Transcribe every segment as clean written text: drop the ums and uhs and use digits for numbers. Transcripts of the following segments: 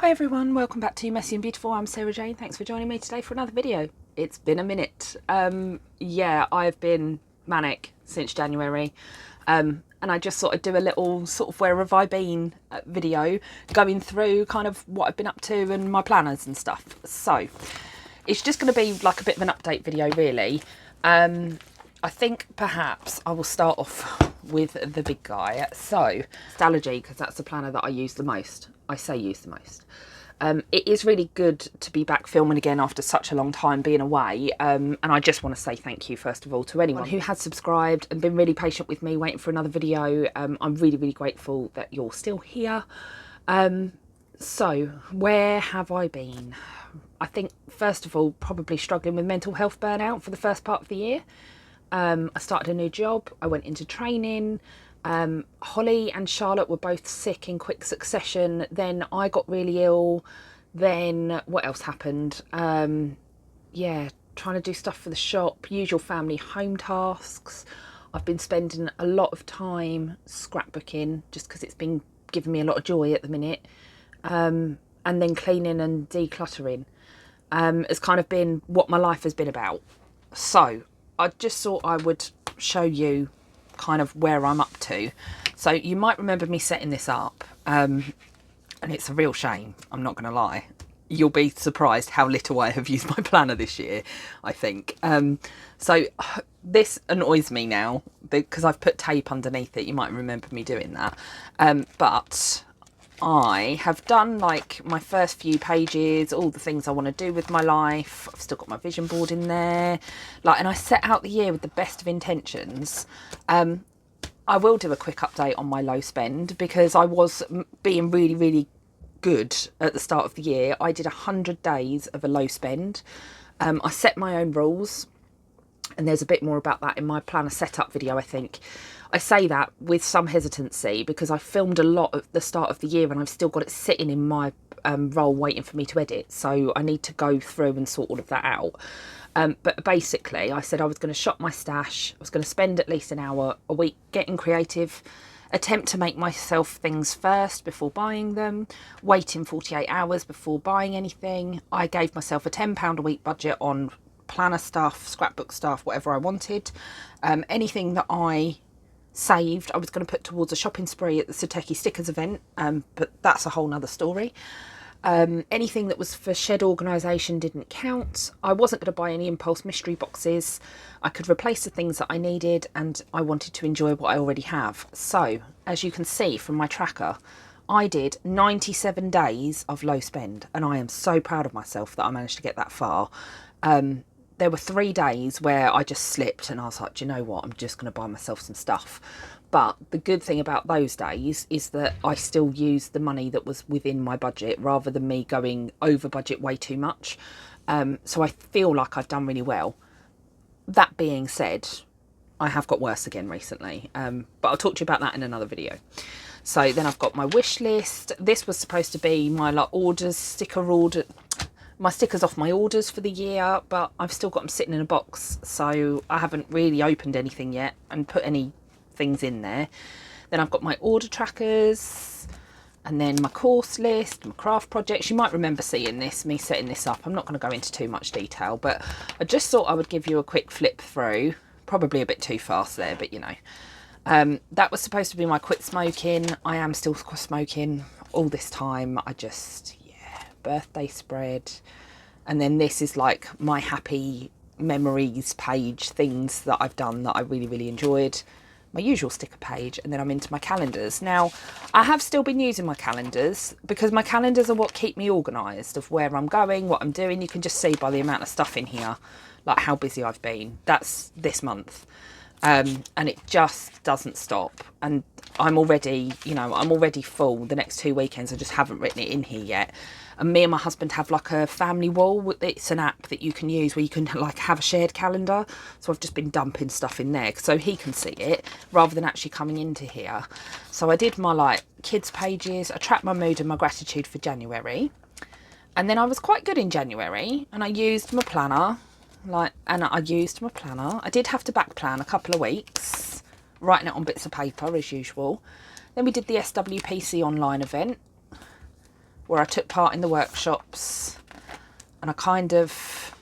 Hi everyone, welcome back to Messy and Beautiful. I'm Sarah Jane. Thanks for joining me today for another video. It's been a minute. Yeah, I've been manic since January. And I just thought I'd do a little sort of where have I been video going through kind of what I've been up to and my planners and stuff. So it's just going to be like a bit of an update video really. I think perhaps I will start off with the big guy. So Stalogy, because that's the planner that I use the most. I say use the most. It is really good to be back filming again after such a long time being away, and I just want to say thank you first of all to anyone who has subscribed and been really patient with me waiting for another video. I'm really grateful that you're still here. So where have I been? I think first of all probably struggling with mental health burnout for the first part of the year. I started a new job, I went into training. Holly and Charlotte were both sick in quick succession. Then I got really ill. Then what else happened? Yeah, trying to do stuff for the shop, usual family home tasks. I've been spending a lot of time scrapbooking just because it's been giving me a lot of joy at the minute. And then cleaning and decluttering has kind of been what my life has been about. So I just thought I would show you kind of where I'm up to. So you might remember me setting this up, and it's a real shame, I'm not going to lie. You'll be surprised how little I have used my planner this year, I think. So this annoys me now because I've put tape underneath it. You might remember me doing that. But I have done like my first few pages, all the things I want to do with my life. I've still got my vision board in there, and I set out the year with the best of intentions. I will do a quick update on my low spend because I was being really good at the start of the year. I did 100 days of a low spend. I set my own rules, and there's a bit more about that in my planner setup video, I think. I say that with some hesitancy because I filmed a lot at the start of the year and I've still got it sitting in my roll waiting for me to edit. So I need to go through and sort all of that out. But basically, I said I was going to shop my stash. I was going to spend at least an hour a week getting creative, attempt to make myself things first before buying them, waiting 48 hours before buying anything. I gave myself a £10 a week budget on planner stuff, scrapbook stuff, whatever I wanted. Anything that I saved I was going to put towards a shopping spree at the Sateki Stickers event, but that's a whole nother story. Anything that was for shed organisation didn't count. I wasn't going to buy any impulse mystery boxes. I could replace the things that I needed and I wanted to enjoy what I already have. So as you can see from my tracker, I did 97 days of low spend and I am so proud of myself that I managed to get that far. There were 3 days where I just slipped and I was like, do you know what, I'm just going to buy myself some stuff. But the good thing about those days is that I still used the money that was within my budget rather than me going over budget way too much. So I feel like I've done really well. That being said, I have got worse again recently, but I'll talk to you about that in another video. So then I've got my wish list. This was supposed to be my my stickers off my orders for the year, but I've still got them sitting in a box, so I haven't really opened anything yet and put any things in there. Then I've got my order trackers and then my course list, my craft projects. You might remember seeing this, me setting this up. I'm not going to go into too much detail, but I just thought I would give you a quick flip through. Probably a bit too fast there, but you know. That was supposed to be my quit smoking. I am still smoking all this time. Birthday spread, and then this is like my happy memories page, things that I've done that I really enjoyed, my usual sticker page, and then I'm into my calendars. Now I have still been using my calendars because my calendars are what keep me organised of where I'm going, what I'm doing. You can just see by the amount of stuff in here like how busy I've been. That's this month, and it just doesn't stop, and I'm already full. The next 2 weekends I just haven't written it in here yet. And me and my husband have like a family wall. It's an app that you can use where you can like have a shared calendar. So I've just been dumping stuff in there so he can see it rather than actually coming into here. So I did my like kids pages. I tracked my mood and my gratitude for January. And then I was quite good in January and I used my planner. I did have to back plan a couple of weeks, writing it on bits of paper as usual. Then we did the SWPC online event. where I took part in the workshops, and I kind of,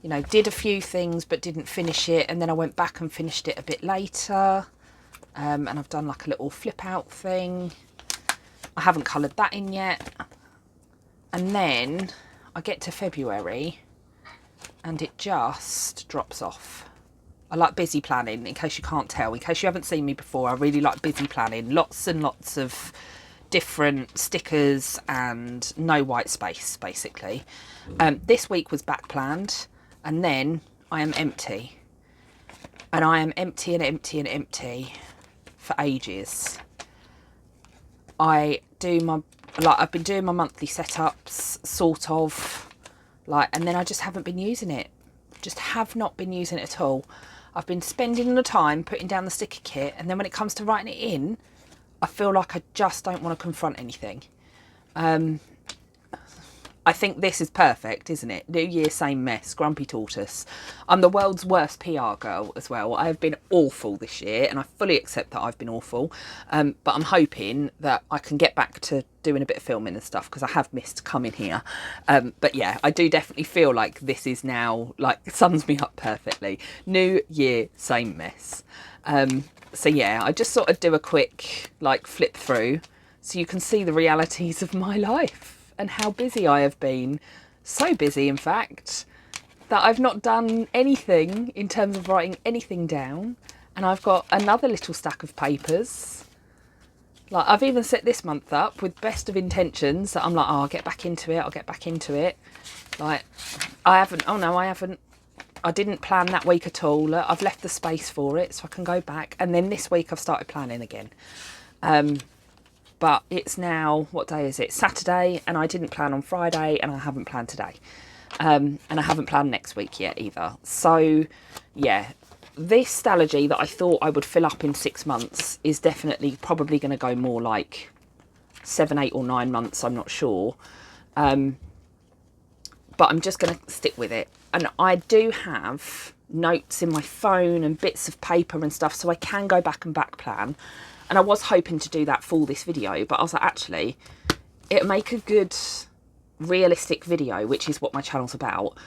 you know, did a few things but didn't finish it, and then I went back and finished it a bit later. And I've done like a little flip out thing. I haven't coloured that in yet. And then I get to February and it just drops off. I like busy planning, in case you can't tell. In case you haven't seen me before, I really like busy planning. Lots and lots of different stickers and no white space, basically. This week was back planned, and then I am empty. And I am empty and empty and empty for ages. I've been doing my monthly setups, sort of, like, and then I just haven't been using it. Just have not been using it at all. I've been spending the time putting down the sticker kit, and then when it comes to writing it in, I feel like I just don't want to confront anything. I think this is perfect, isn't it? New year, same mess, grumpy tortoise. I'm the world's worst PR girl as well. I have been awful this year, and I fully accept that I've been awful. But I'm hoping that I can get back to doing a bit of filming and stuff, because I have missed coming here. But yeah, I do definitely feel like this is now, like, sums me up perfectly. New year, same mess. So yeah, I just sort of do a quick, like, flip through so you can see the realities of my life and how busy I have been. So busy, in fact, that I've not done anything in terms of writing anything down. And I've got another little stack of papers. Like, I've even set this month up with best of intentions that I'm like, oh, I'll get back into it, I'll get back into it. Like, I haven't, oh no, I haven't. I didn't plan that week at all. Look, I've left the space for it so I can go back. And then this week I've started planning again. But it's now, what day is it? Saturday, and I didn't plan on Friday, and I haven't planned today. And I haven't planned next week yet either. So, yeah, this Stalogy that I thought I would fill up in 6 months is definitely probably going to go more like 7, 8 or 9 months, I'm not sure. But I'm just going to stick with it. And I do have notes in my phone and bits of paper and stuff, so I can go back and back plan. And I was hoping to do that for this video, but I was like, actually, it'll make a good realistic video, which is what my channel's about,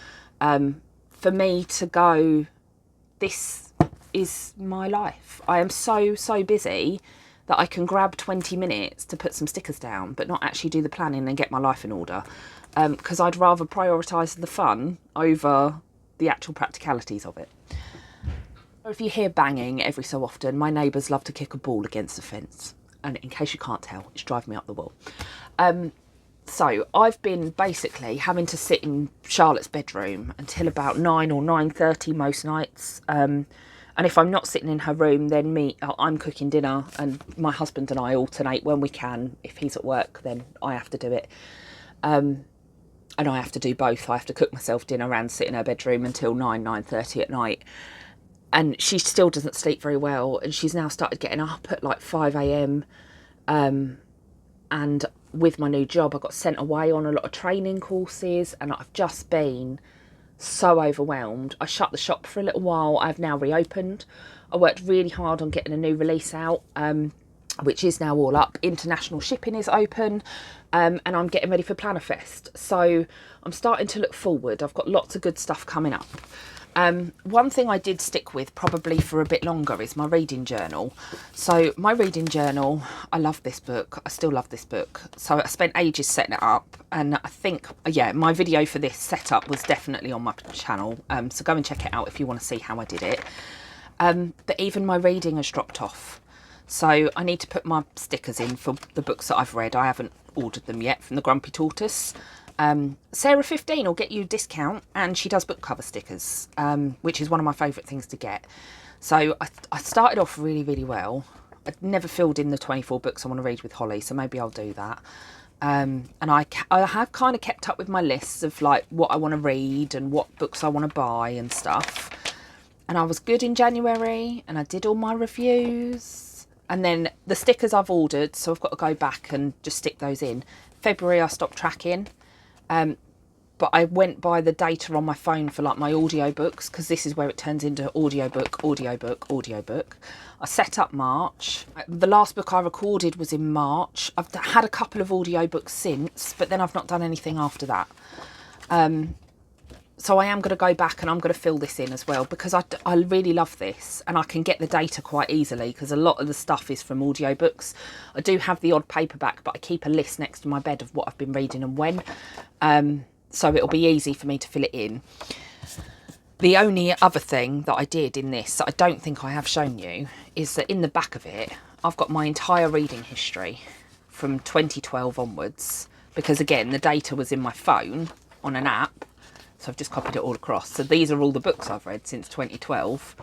for me to go, this is my life. I am so busy that I can grab 20 minutes to put some stickers down, but not actually do the planning and get my life in order, because I'd rather prioritise the fun over the actual practicalities of it. If you hear banging every so often, my neighbours love to kick a ball against the fence. And in case you can't tell, it's driving me up the wall. So I've been basically having to sit in Charlotte's bedroom until about 9 or 9:30 most nights. And if I'm not sitting in her room, then I'm cooking dinner, and my husband and I alternate when we can. If he's at work, then I have to do it. And I have to do both. I have to cook myself dinner and sit in her bedroom until 9:30 at night. And she still doesn't sleep very well, and she's now started getting up at like 5 a.m. And with my new job, I got sent away on a lot of training courses, and I've just been so overwhelmed. I shut the shop for a little while. I've now reopened. I worked really hard on getting a new release out, which is now all up. International shipping is open, and I'm getting ready for Planner Fest. So I'm starting to look forward. I've got lots of good stuff coming up. One thing I did stick with probably for a bit longer is my reading journal. So my reading journal, I love this book. I still love this book. So I spent ages setting it up, and I think, yeah, my video for this setup was definitely on my channel. So go and check it out if you want to see how I did it. But even my reading has dropped off. So I need to put my stickers in for the books that I've read. I haven't ordered them yet from the Grumpy Tortoise. Sarah 15 will get you a discount, and she does book cover stickers, which is one of my favourite things to get. So I started off really well. I'd never filled in the 24 books I want to read with Holly, so maybe I'll do that. And I have kind of kept up with my lists of like what I want to read and what books I want to buy and stuff. And I was good in January, and I did all my reviews. And then the stickers I've ordered, so I've got to go back and just stick those in. February I stopped tracking. but I went by the data on my phone for like my audiobooks, because this is where it turns into audiobook, audiobook, audiobook. I set up March. The last book I recorded was in March. I've had a couple of audiobooks since, but then I've not done anything after that. So I am going to go back and I'm going to fill this in as well, because I really love this, and I can get the data quite easily because a lot of the stuff is from audiobooks. I do have the odd paperback, but I keep a list next to my bed of what I've been reading and when. So it'll be easy for me to fill it in. The only other thing that I did in this that I don't think I have shown you is that in the back of it, I've got my entire reading history from 2012 onwards, because again, the data was in my phone on an app. So I've just copied it all across. So these are all the books I've read since 2012,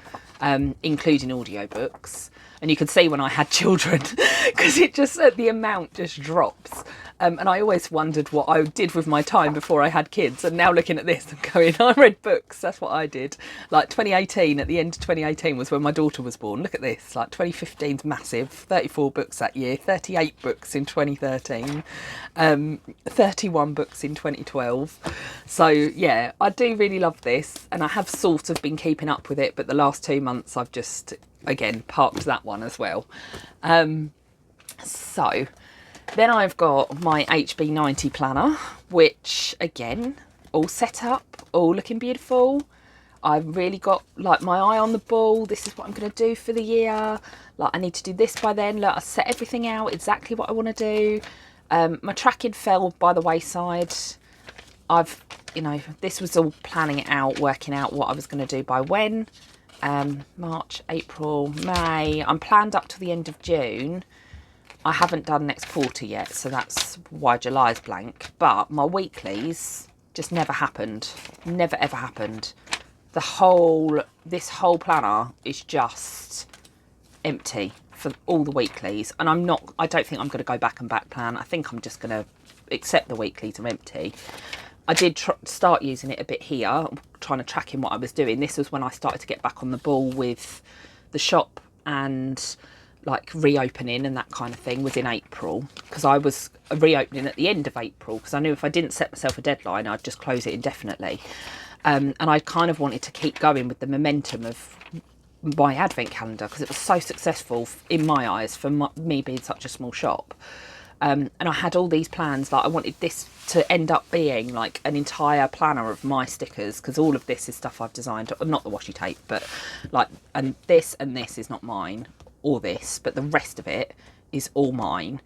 including audiobooks. And you can see when I had children, because it just, the amount just drops. And I always wondered what I did with my time before I had kids. And now looking at this, I'm going, I read books. That's what I did. Like 2018, at the end of 2018 was when my daughter was born. Look at this, like 2015's massive. 34 books that year, 38 books in 2013, 31 books in 2012. So yeah, I do really love this. And I have sort of been keeping up with it. But the last 2 months, I've just, again, parked that one as well. So then I've got my HB90 planner, which again, all set up, all looking beautiful. I've really got like my eye on the ball. This is what I'm going to do for the year. Like, I need to do this by then. Look, I set everything out exactly what I want to do. My tracking fell by the wayside. This was all planning it out, working out what I was going to do by when. March, April, May. I'm planned up to the end of June. I haven't done next quarter yet, so that's why July's blank. But my weeklies just never happened. Never ever happened. This whole planner is just empty for all the weeklies. And I don't think I'm going to go back and back plan. I think I'm just going to accept the weeklies are empty. I did start using it a bit here, trying to track in what I was doing. This was when I started to get back on the ball with the shop and like reopening and that kind of thing, was in April, because I was reopening at the end of April, because I knew if I didn't set myself a deadline, I'd just close it indefinitely. And I kind of wanted to keep going with the momentum of my advent calendar, because it was so successful in my eyes for me being such a small shop. And I had all these plans, like I wanted this to end up being like an entire planner of my stickers, because all of this is stuff I've designed, not the washi tape, but like, and this is not mine, or this, but the rest of it is all mine.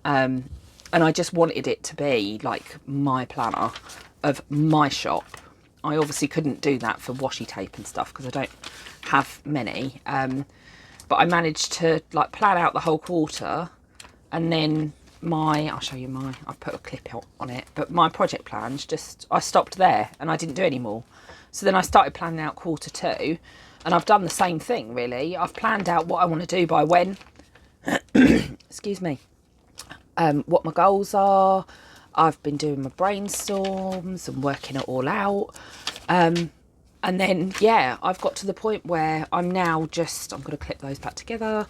And I just wanted it to be like my planner of my shop. I obviously couldn't do that for washi tape and stuff because I don't have many. But I managed to like plan out the whole quarter, and then I'll show you I've put a clip out on it, but my project plans I stopped there and I didn't do any more. So then I started planning out quarter 2, and I've done the same thing really. I've planned out what I want to do by when, excuse me, what my goals are. I've been doing my brainstorms and working it all out. And then, yeah, I've got to the point where I'm now I'm going to clip those back together.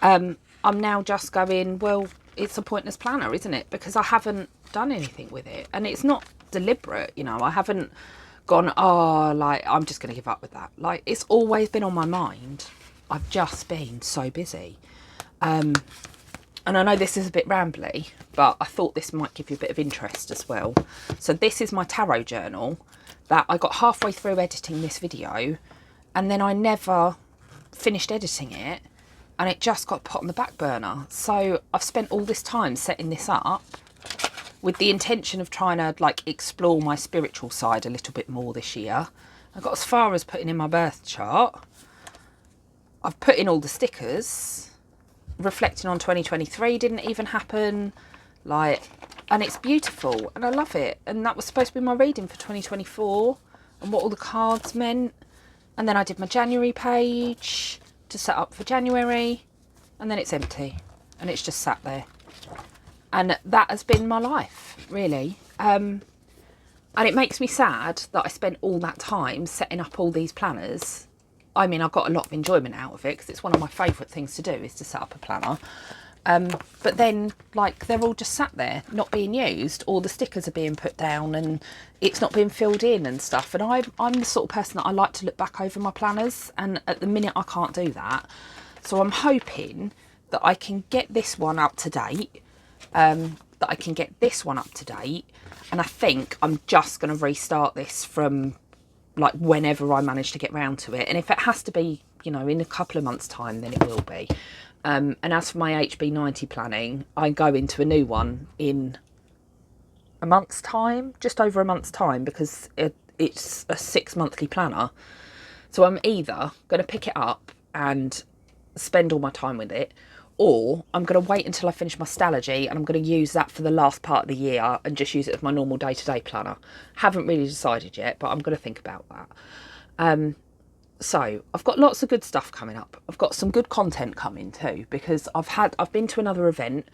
I'm now just going, well, it's a pointless planner, isn't it? Because I haven't done anything with it. And it's not deliberate, I haven't gone, like, I'm just going to give up with that. Like, it's always been on my mind. I've just been so busy. And I know this is a bit rambly, but I thought this might give you a bit of interest as well. So this is my tarot journal that I got halfway through editing this video, and then I never finished editing it, and it just got put on the back burner. So I've spent all this time setting this up with the intention of trying to like explore my spiritual side a little bit more this year. I got as far as putting in my birth chart. I've put in all the stickers. Reflecting on 2023 didn't even happen. And it's beautiful and I love it. And that was supposed to be my reading for 2024 and what all the cards meant. And then I did my January page to set up for January, and then it's empty and it's just sat there. And that has been my life, really. And it makes me sad that I spent all that time setting up all these planners. I mean, I got a lot of enjoyment out of it because it's one of my favourite things to do, is to set up a planner. But then, like, they're all just sat there not being used, or the stickers are being put down and it's not being filled in and stuff. And I'm the sort of person that I like to look back over my planners, and at the minute I can't do that. So I'm hoping that I can get this one up to date, and I think I'm just going to restart this from like whenever I manage to get round to it. And if it has to be, you know, in a couple of months' time, then it will be. And as for my HB90 planning, I go into a new one in a month's time, just over a month's time, because it's a 6-monthly planner. So I'm either going to pick it up and spend all my time with it, or I'm going to wait until I finish my Stalogy and I'm going to use that for the last part of the year and just use it as my normal day-to-day planner. Haven't really decided yet, but I'm going to think about that. So I've got lots of good stuff coming up. I've got some good content coming too, because I've been to another event.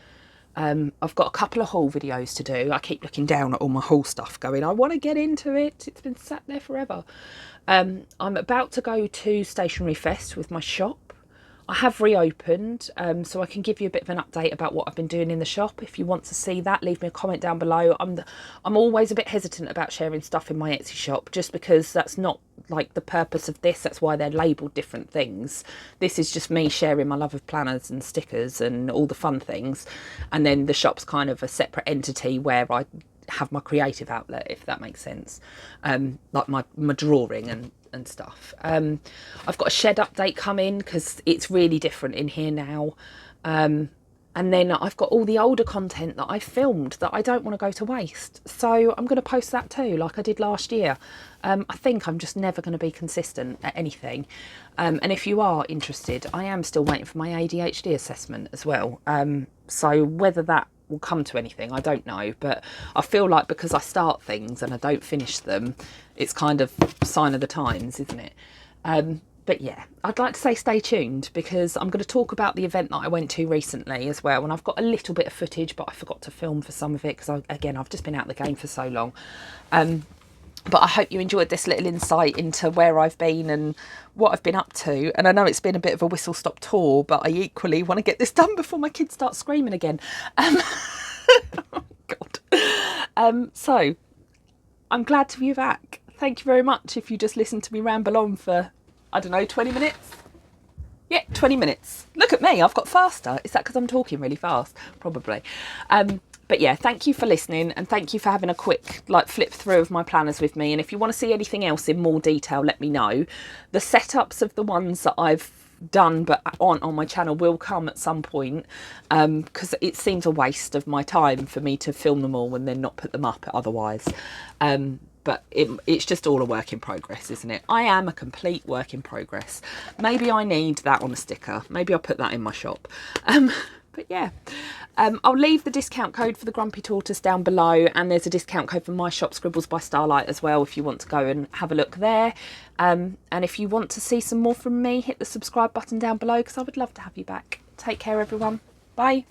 I've got a couple of haul videos to do. I keep looking down at all my haul stuff going, I want to get into it. It's been sat there forever. I'm about to go to Stationery Fest with my shop. I have reopened, so I can give you a bit of an update about what I've been doing in the shop. If you want to see that, leave me a comment down below. I'm always a bit hesitant about sharing stuff in my Etsy shop, just because that's not like the purpose of this. That's why they're labelled different things. This is just me sharing my love of planners and stickers and all the fun things. And then the shop's kind of a separate entity where I have my creative outlet, if that makes sense. Like my drawing and stuff. I've got a shed update coming because it's really different in here now. And then I've got all the older content that I filmed that I don't want to go to waste. So I'm going to post that too, like I did last year. I think I'm just never going to be consistent at anything. And if you are interested, I am still waiting for my ADHD assessment as well. So whether that will come to anything, I don't know, but I feel like because I start things and I don't finish them, it's kind of a sign of the times, isn't it? But yeah, I'd like to say stay tuned, because I'm going to talk about the event that I went to recently as well, and I've got a little bit of footage, but I forgot to film for some of it because I've just been out of the game for so long. But I hope you enjoyed this little insight into where I've been and what I've been up to. And I know it's been a bit of a whistle-stop tour, but I equally want to get this done before my kids start screaming again. Oh, God. So I'm glad to be back. Thank you very much if you just listened to me ramble on for, I don't know, 20 minutes? Yeah, 20 minutes. Look at me, I've got faster. Is that because I'm talking really fast? Probably. But yeah, thank you for listening, and thank you for having a quick like flip through of my planners with me. And if you want to see anything else in more detail, let me know. The setups of the ones that I've done but on my channel will come at some point, because it seems a waste of my time for me to film them all and then not put them up otherwise. But it's just all a work in progress, isn't it? I am a complete work in progress. Maybe I need that on a sticker. Maybe I'll put that in my shop. But yeah, I'll leave the discount code for the Grumpy Tortoise down below, and there's a discount code for my shop, Scribbles by Starlight, as well, if you want to go and have a look there. And if you want to see some more from me, hit the subscribe button down below, because I would love to have you back. Take care, everyone. Bye.